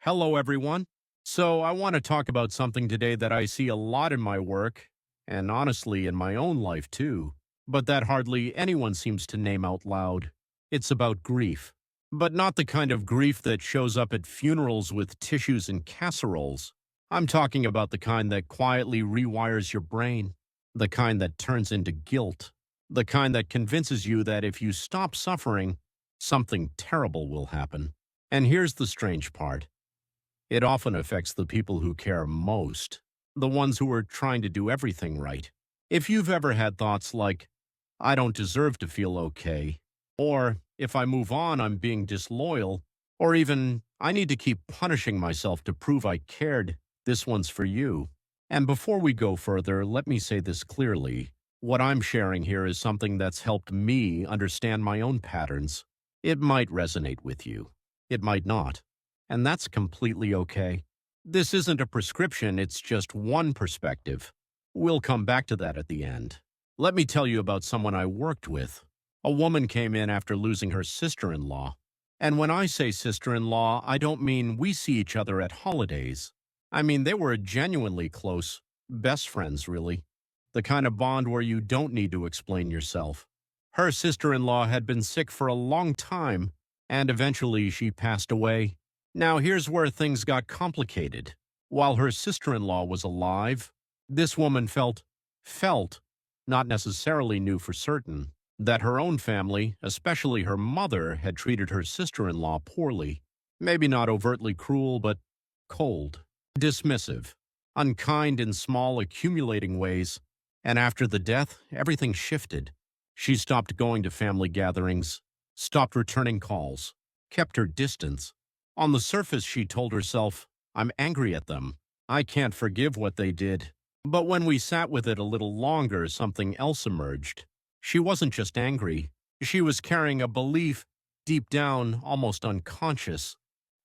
Hello, everyone. So, I want to talk about something today that I see a lot in my work, and honestly, in my own life too, but that hardly anyone seems to name out loud. It's about grief. But not the kind of grief that shows up at funerals with tissues and casseroles. I'm talking about the kind that quietly rewires your brain, the kind that turns into guilt, the kind that convinces you that if you stop suffering, something terrible will happen. And here's the strange part. It often affects the people who care most, the ones who are trying to do everything right. If you've ever had thoughts like, I don't deserve to feel okay, or if I move on, I'm being disloyal, or even, I need to keep punishing myself to prove I cared, this one's for you. And before we go further, let me say this clearly. What I'm sharing here is something that's helped me understand my own patterns. It might resonate with you. It might not. And that's completely okay. This isn't a prescription, it's just one perspective. We'll come back to that at the end. Let me tell you about someone I worked with. A woman came in after losing her sister-in-law. And when I say sister-in-law, I don't mean we see each other at holidays. I mean they were genuinely close, best friends really. The kind of bond where you don't need to explain yourself. Her sister-in-law had been sick for a long time, and eventually she passed away. Now here's where things got complicated. While her sister-in-law was alive, this woman felt, not necessarily knew for certain, that her own family, especially her mother, had treated her sister-in-law poorly. Maybe not overtly cruel, but cold, dismissive, unkind in small accumulating ways. And after the death, everything shifted. She stopped going to family gatherings, stopped returning calls, kept her distance. On the surface, she told herself, I'm angry at them. I can't forgive what they did. But when we sat with it a little longer, something else emerged. She wasn't just angry. She was carrying a belief, deep down, almost unconscious,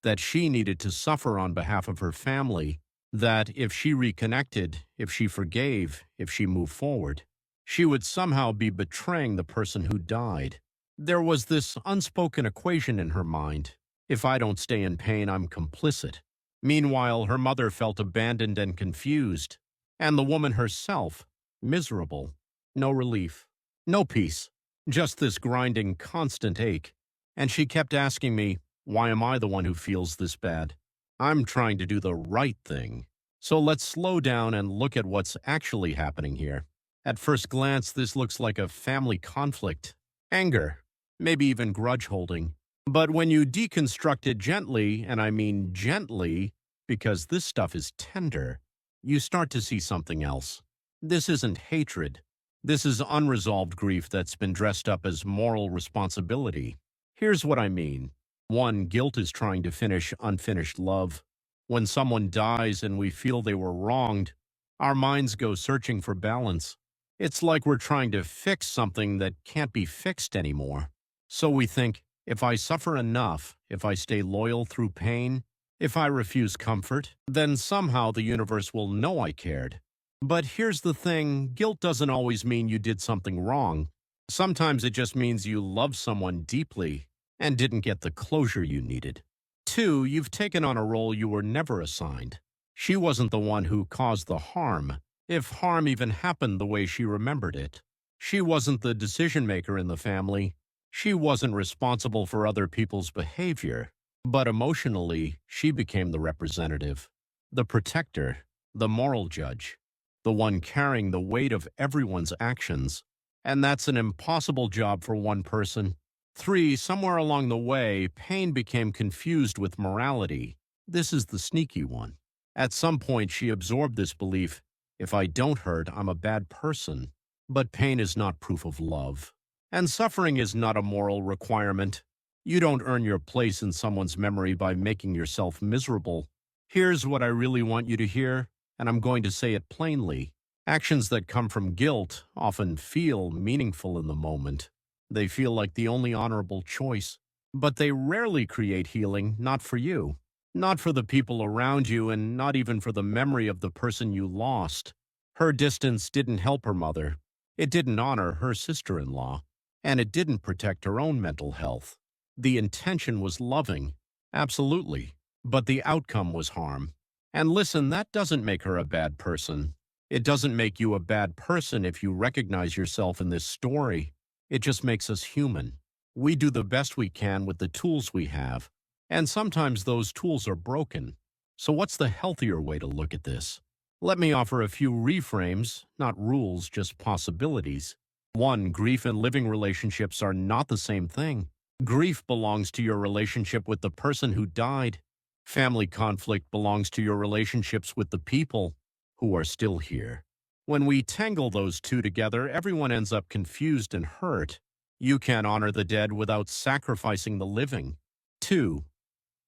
that she needed to suffer on behalf of her family, that if she reconnected, if she forgave, if she moved forward, she would somehow be betraying the person who died. There was this unspoken equation in her mind. If I don't stay in pain, I'm complicit. Meanwhile, her mother felt abandoned and confused, and the woman herself, miserable. No relief, no peace, just this grinding, constant ache. And she kept asking me, why am I the one who feels this bad? I'm trying to do the right thing. So let's slow down and look at what's actually happening here. At first glance, this looks like a family conflict, anger, maybe even grudge holding. But when you deconstruct it gently, and I mean gently, because this stuff is tender, you start to see something else. This isn't hatred. This is unresolved grief that's been dressed up as moral responsibility. Here's what I mean. 1. Guilt is trying to finish unfinished love. When someone dies and we feel they were wronged, our minds go searching for balance. It's like we're trying to fix something that can't be fixed anymore. So we think, if I suffer enough, if I stay loyal through pain, if I refuse comfort, then somehow the universe will know I cared. But here's the thing, guilt doesn't always mean you did something wrong. Sometimes it just means you love someone deeply and didn't get the closure you needed. 2, you've taken on a role you were never assigned. She wasn't the one who caused the harm, if harm even happened the way she remembered it. She wasn't the decision maker in the family. She wasn't responsible for other people's behavior, but emotionally, she became the representative, the protector, the moral judge, the one carrying the weight of everyone's actions. And that's an impossible job for one person. 3, somewhere along the way, pain became confused with morality. This is the sneaky one. At some point, she absorbed this belief, if I don't hurt, I'm a bad person. But pain is not proof of love. And suffering is not a moral requirement. You don't earn your place in someone's memory by making yourself miserable. Here's what I really want you to hear, and I'm going to say it plainly. Actions that come from guilt often feel meaningful in the moment. They feel like the only honorable choice. But they rarely create healing, not for you, not for the people around you, and not even for the memory of the person you lost. Her distance didn't help her mother. It didn't honor her sister-in-law. And it didn't protect her own mental health. The intention was loving, absolutely, but the outcome was harm. And listen, that doesn't make her a bad person. It doesn't make you a bad person if you recognize yourself in this story. It just makes us human. We do the best we can with the tools we have, and sometimes those tools are broken. So what's the healthier way to look at this? Let me offer a few reframes, not rules, just possibilities. 1. Grief and living relationships are not the same thing. Grief belongs to your relationship with the person who died. Family conflict belongs to your relationships with the people who are still here. When we tangle those two together, everyone ends up confused and hurt. You can't honor the dead without sacrificing the living. 2.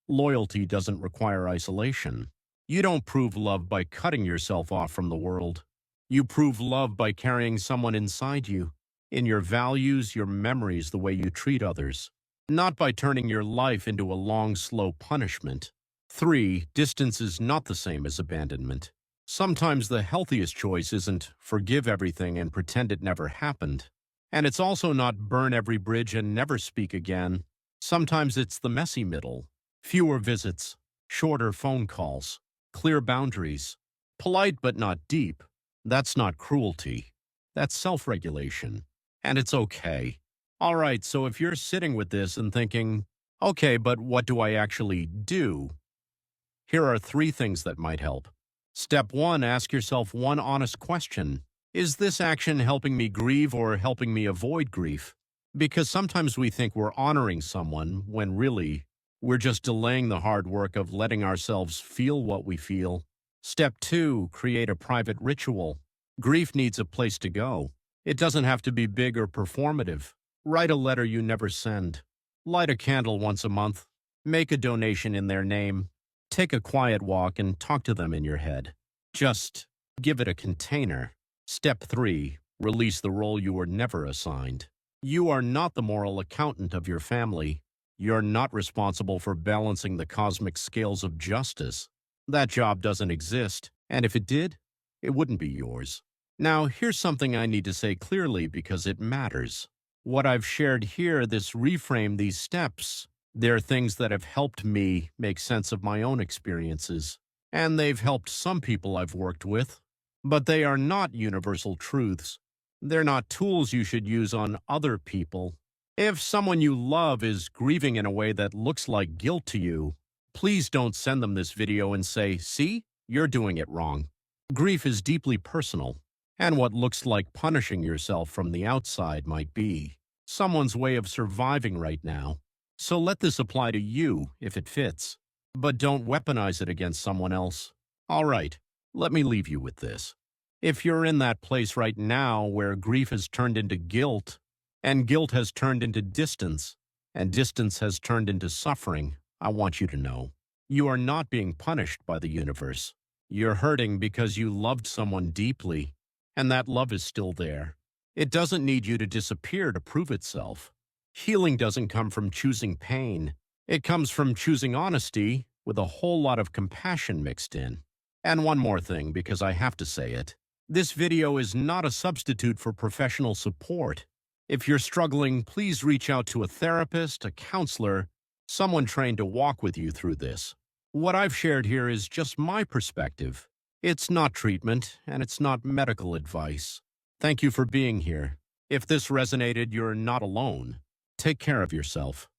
Loyalty doesn't require isolation. You don't prove love by cutting yourself off from the world. You prove love by carrying someone inside you, in your values, your memories, the way you treat others, not by turning your life into a long, slow punishment. 3. Distance is not the same as abandonment. Sometimes the healthiest choice isn't forgive everything and pretend it never happened. And it's also not burn every bridge and never speak again. Sometimes it's the messy middle. Fewer visits, shorter phone calls, clear boundaries. Polite but not deep. That's not cruelty. That's self-regulation. And it's okay. All right, so if you're sitting with this and thinking, okay, but what do I actually do? Here are 3 things that might help. Step 1, ask yourself one honest question. Is this action helping me grieve or helping me avoid grief? Because sometimes we think we're honoring someone when really we're just delaying the hard work of letting ourselves feel what we feel. Step 2, create a private ritual. Grief needs a place to go. It doesn't have to be big or performative. Write a letter you never send. Light a candle once a month. Make a donation in their name. Take a quiet walk and talk to them in your head. Just give it a container. Step 3, release the role you were never assigned. You are not the moral accountant of your family. You're not responsible for balancing the cosmic scales of justice. That job doesn't exist, and if it did, it wouldn't be yours. Now, here's something I need to say clearly because it matters. What I've shared here, this reframe, these steps, they're things that have helped me make sense of my own experiences, and they've helped some people I've worked with, but they are not universal truths. They're not tools you should use on other people. If someone you love is grieving in a way that looks like guilt to you, please don't send them this video and say, see, you're doing it wrong. Grief is deeply personal, and what looks like punishing yourself from the outside might be someone's way of surviving right now. So let this apply to you if it fits, but don't weaponize it against someone else. All right, let me leave you with this. If you're in that place right now where grief has turned into guilt, and guilt has turned into distance, and distance has turned into suffering, I want you to know, you are not being punished by the universe. You're hurting because you loved someone deeply, and that love is still there. It doesn't need you to disappear to prove itself. Healing doesn't come from choosing pain. It comes from choosing honesty with a whole lot of compassion mixed in. And one more thing, because I have to say it. This video is not a substitute for professional support. If you're struggling, please reach out to a therapist, a counselor, someone trained to walk with you through this. What I've shared here is just my perspective. It's not treatment, and it's not medical advice. Thank you for being here. If this resonated, you're not alone. Take care of yourself.